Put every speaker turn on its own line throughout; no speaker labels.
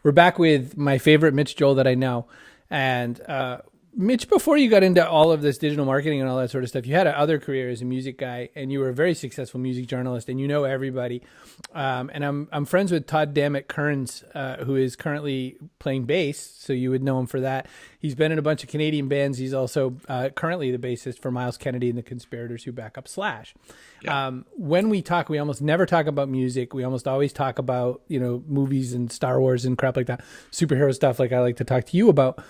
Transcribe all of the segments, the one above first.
We're back with my favorite Mitch Joel that I know. And Mitch, before you got into all of this digital marketing and all that sort of stuff, you had another career as a music guy, and you were a very successful music journalist, and you know everybody. And I'm friends with Todd Dammit Kearns, who is currently playing bass, so you would know him for that. He's been in a bunch of Canadian bands. He's also currently the bassist for Miles Kennedy and the Conspirators, who back up Slash. Yeah. When we talk, we almost never talk about music. We almost always talk about, movies and Star Wars and crap like that, superhero stuff like I like to talk to you about.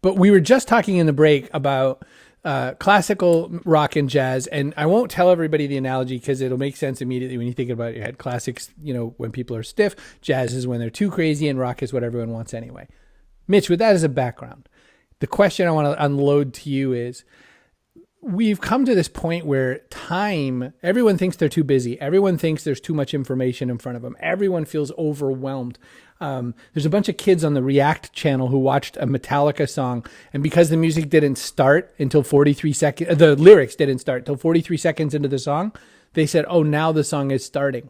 But we were just talking in the break about classical rock and jazz, and I won't tell everybody the analogy because it'll make sense immediately when you think about it. You had classics, when people are stiff, jazz is when they're too crazy, and rock is what everyone wants anyway. Mitch, with that as a background, the question I want to unload to you is, we've come to this point where everyone thinks they're too busy. Everyone thinks there's too much information in front of them. Everyone feels overwhelmed. There's a bunch of kids on the React channel who watched a Metallica song, and because the music didn't start until 43 seconds, the lyrics didn't start until 43 seconds into the song, they said, oh, now the song is starting.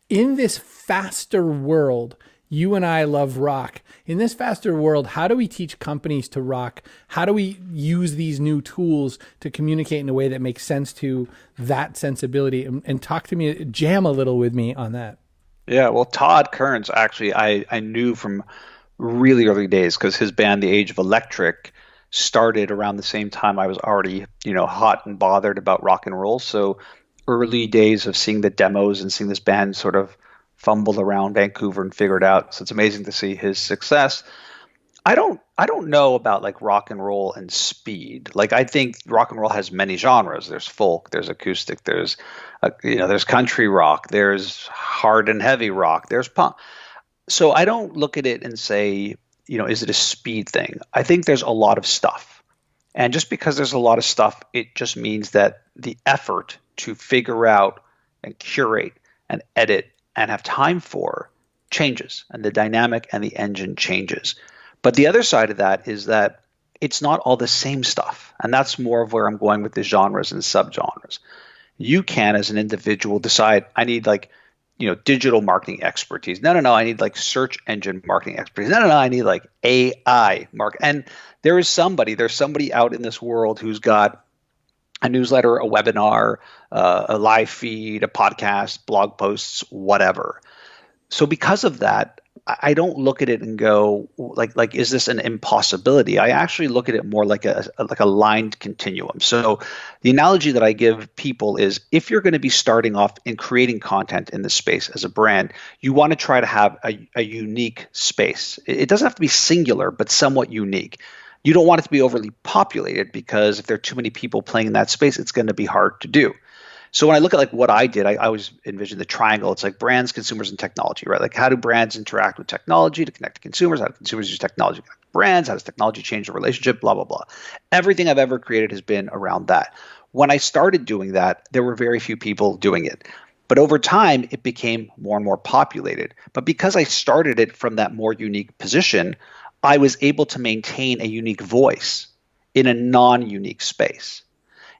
In this faster world, you and I love rock. In this faster world, how do we teach companies to rock? How do we use these new tools to communicate in a way that makes sense to that sensibility? And talk to me, jam a little with me on that.
Yeah, well, Todd Kearns, actually, I knew from really early days because his band, The Age of Electric, started around the same time I was already, hot and bothered about rock and roll. So early days of seeing the demos and seeing this band sort of fumble around Vancouver and figure it out. So it's amazing to see his success. I don't know about like rock and roll and speed. Like I think rock and roll has many genres. There's folk, there's acoustic, there's there's country rock, there's hard and heavy rock, there's punk. So I don't look at it and say, is it a speed thing? I think there's a lot of stuff. And just because there's a lot of stuff, it just means that the effort to figure out and curate and edit and have time for changes, and the dynamic and the engine changes. But the other side of that is that it's not all the same stuff. And that's more of where I'm going with the genres and subgenres. You can, as an individual, decide, I need digital marketing expertise. No, I need search engine marketing expertise. No, I need AI market. And there's somebody out in this world who's got a newsletter, a webinar, a live feed, a podcast, blog posts, whatever. So because of that, I don't look at it and go is this an impossibility? I actually look at it more like a lined continuum. So the analogy that I give people is, if you're going to be starting off in creating content in this space as a brand, you want to try to have a unique space. It doesn't have to be singular, but somewhat unique. You don't want it to be overly populated, because if there are too many people playing in that space, it's going to be hard to do. So when I look at what I did, I always envision the triangle. It's like brands, consumers, and technology, right? Like, how do brands interact with technology to connect to consumers? How do consumers use technology to connect to brands? How does technology change the relationship? Blah, blah, blah. Everything I've ever created has been around that. When I started doing that, there were very few people doing it. But over time, it became more and more populated. But because I started it from that more unique position, I was able to maintain a unique voice in a non-unique space.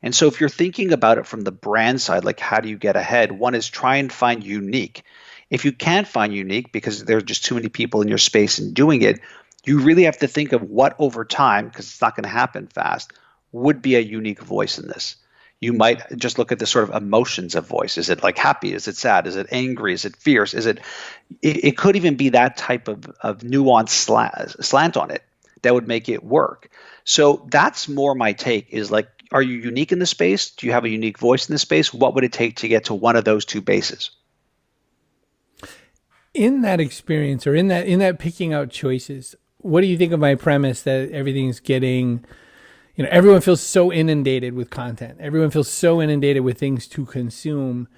And so if you're thinking about it from the brand side, like how do you get ahead? One is try and find unique. If you can't find unique because there are just too many people in your space and doing it, you really have to think of what over time, because it's not going to happen fast, would be a unique voice in this. You might just look at the sort of emotions of voice. Is it happy? Is it sad? Is it angry? Is it fierce? It could even be that type of nuanced slant on it that would make it work. So that's more my take, is are you unique in the space? Do you have a unique voice in the space? What would it take to get to one of those two bases?
In that experience, or in that picking out choices, what do you think of my premise that everything's getting, everyone feels so inundated with content. Everyone feels so inundated with things to consume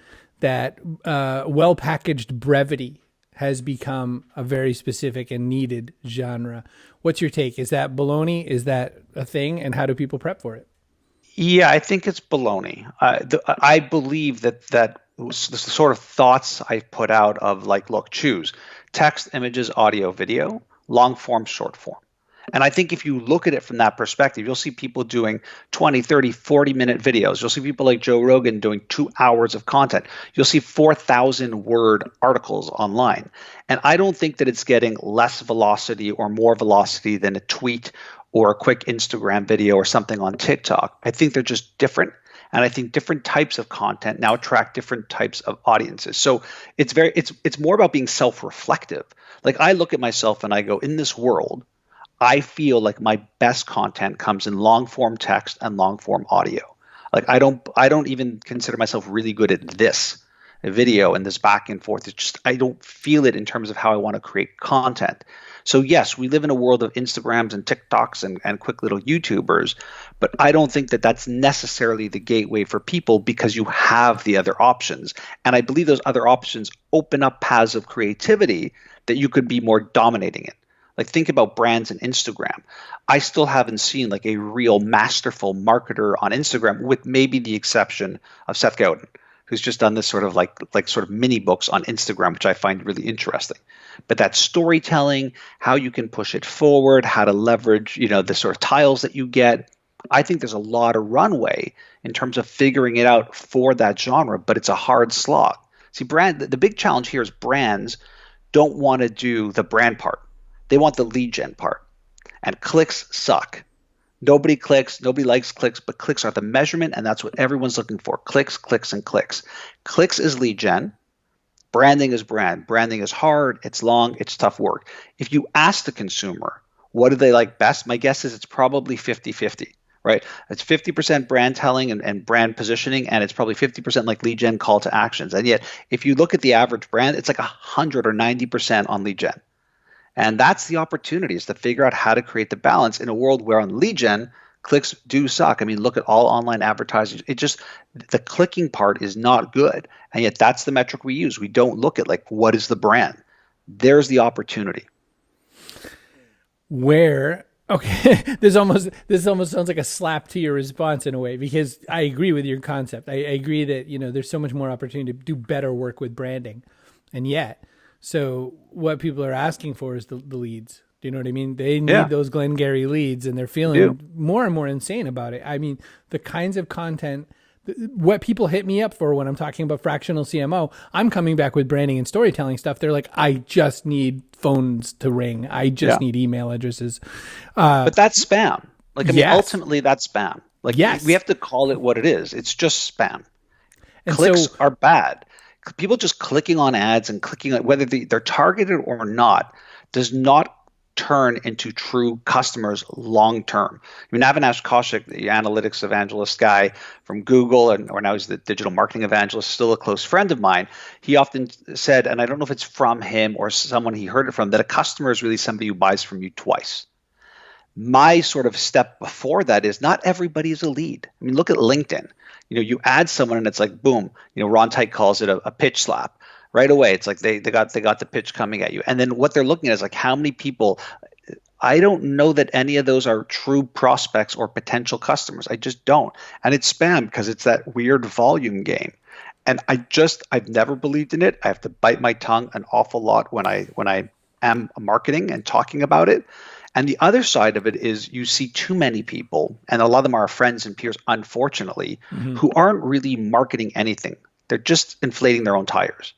that well-packaged brevity has become a very specific and needed genre. What's your take? Is that baloney? Is that a thing? And how do people prep for it?
Yeah, I think it's baloney. I believe that the sort of thoughts I put out of look, choose text, images, audio, video, long form, short form. And I think if you look at it from that perspective, you'll see people doing 20, 30, 40-minute videos. You'll see people like Joe Rogan doing 2 hours of content. You'll see 4,000 word articles online. And I don't think that it's getting less velocity or more velocity than a tweet or a quick Instagram video or something on TikTok. I think they're just different. And I think different types of content now attract different types of audiences. So it's more about being self-reflective. Like I look at myself and I go, in this world, I feel like my best content comes in long form text and long form audio. Like I don't even consider myself really good at this video and this back and forth. It's just I don't feel it in terms of how I want to create content. So yes, we live in a world of Instagrams and TikToks and quick little YouTubers, but I don't think that that's necessarily the gateway for people because you have the other options. And I believe those other options open up paths of creativity that you could be more dominating in. Like think about brands and Instagram. I still haven't seen like a real masterful marketer on Instagram, with maybe the exception of Seth Godin, who's just done this sort of like sort of mini books on Instagram, which I find really interesting. But that storytelling, how you can push it forward, how to leverage, the sort of tiles that you get. I think there's a lot of runway in terms of figuring it out for that genre, but it's a hard slog. See, the big challenge here is brands don't want to do the brand part. They want the lead gen part. And clicks suck. Nobody clicks, nobody likes clicks, but clicks are the measurement, and that's what everyone's looking for. Clicks, clicks, and clicks. Clicks is lead gen. Branding is brand. Branding is hard, it's long, it's tough work. If you ask the consumer, what do they like best? My guess is it's probably 50-50, right? It's 50% brand telling and brand positioning, and it's probably 50% like lead gen call to actions. And yet, if you look at the average brand, it's like 100 or 90% on lead gen. And that's the opportunity, is to figure out how to create the balance in a world where on lead gen, clicks do suck. I mean, look at all online advertising. The clicking part is not good. And yet that's the metric we use. We don't look at like, what is the brand? There's the opportunity.
Okay, this almost sounds like a slap to your response in a way, because I agree with your concept. I agree that, there's so much more opportunity to do better work with branding. And yet, so what people are asking for is the leads. Do you know what I mean? They need those Glengarry leads, and they're feeling more and more insane about it. I mean, the kinds of content, what people hit me up for when I'm talking about fractional CMO, I'm coming back with branding and storytelling stuff. They're like, I just need phones to ring. I just need email addresses.
But that's spam. Like, I mean, ultimately that's spam. Like, we have to call it what it is. It's just spam. And clicks are bad. People just clicking on ads and clicking on whether they're targeted or not does not turn into true customers long term. I mean, Avinash Kaushik, the analytics evangelist guy from Google, or now he's the digital marketing evangelist, still a close friend of mine. He often said, and I don't know if it's from him or someone he heard it from, that a customer is really somebody who buys from you twice. My sort of step before that is not everybody is a lead. I mean, look at LinkedIn. You add someone and it's like, boom, Ron Tite calls it a pitch slap. Right away, it's like they got the pitch coming at you. And then what they're looking at is like, how many people. I don't know that any of those are true prospects or potential customers. I just don't. And it's spam because it's that weird volume game. And I've never believed in it. I have to bite my tongue an awful lot when I am marketing and talking about it. And the other side of it is you see too many people, and a lot of them are our friends and peers, unfortunately, who aren't really marketing anything. They're just inflating their own tires.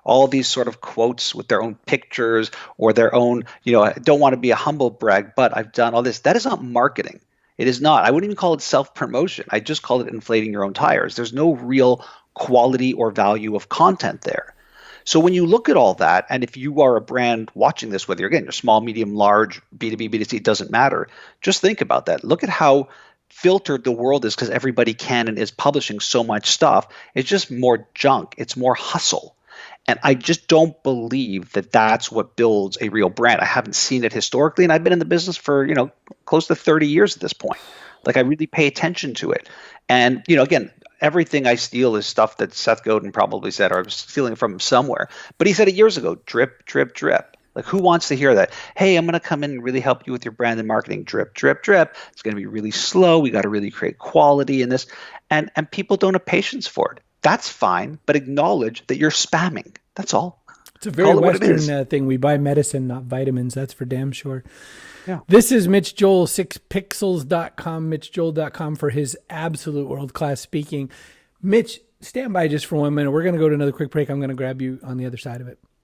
All these sort of quotes with their own pictures or their own, I don't want to be a humble brag, but I've done all this. That is not marketing. It is not. I wouldn't even call it self-promotion. I just call it inflating your own tires. There's no real quality or value of content there. So when you look at all that, and if you are a brand watching this, whether you're small, medium, large, B2B, B2C, it doesn't matter. Just think about that. Look at how filtered the world is because everybody can and is publishing so much stuff. It's just more junk. It's more hustle. And I just don't believe that that's what builds a real brand. I haven't seen it historically, and I've been in the business for, close to 30 years at this point. Like, I really pay attention to it. And, again, everything I steal is stuff that Seth Godin probably said, or I was stealing from him somewhere. But he said it years ago, drip, drip, drip. Like, who wants to hear that? Hey, I'm going to come in and really help you with your brand and marketing. Drip, drip, drip. It's going to be really slow. We got to really create quality in this. And people don't have patience for it. That's fine, but acknowledge that you're spamming. That's all.
It's a very
Call it what it is.
Western thing. We buy medicine, not vitamins. That's for damn sure.
Yeah.
This is Mitch Joel, 6pixels.com, mitchjoel.com for his absolute world-class speaking. Mitch, stand by just for 1 minute. We're going to go to another quick break. I'm going to grab you on the other side of it.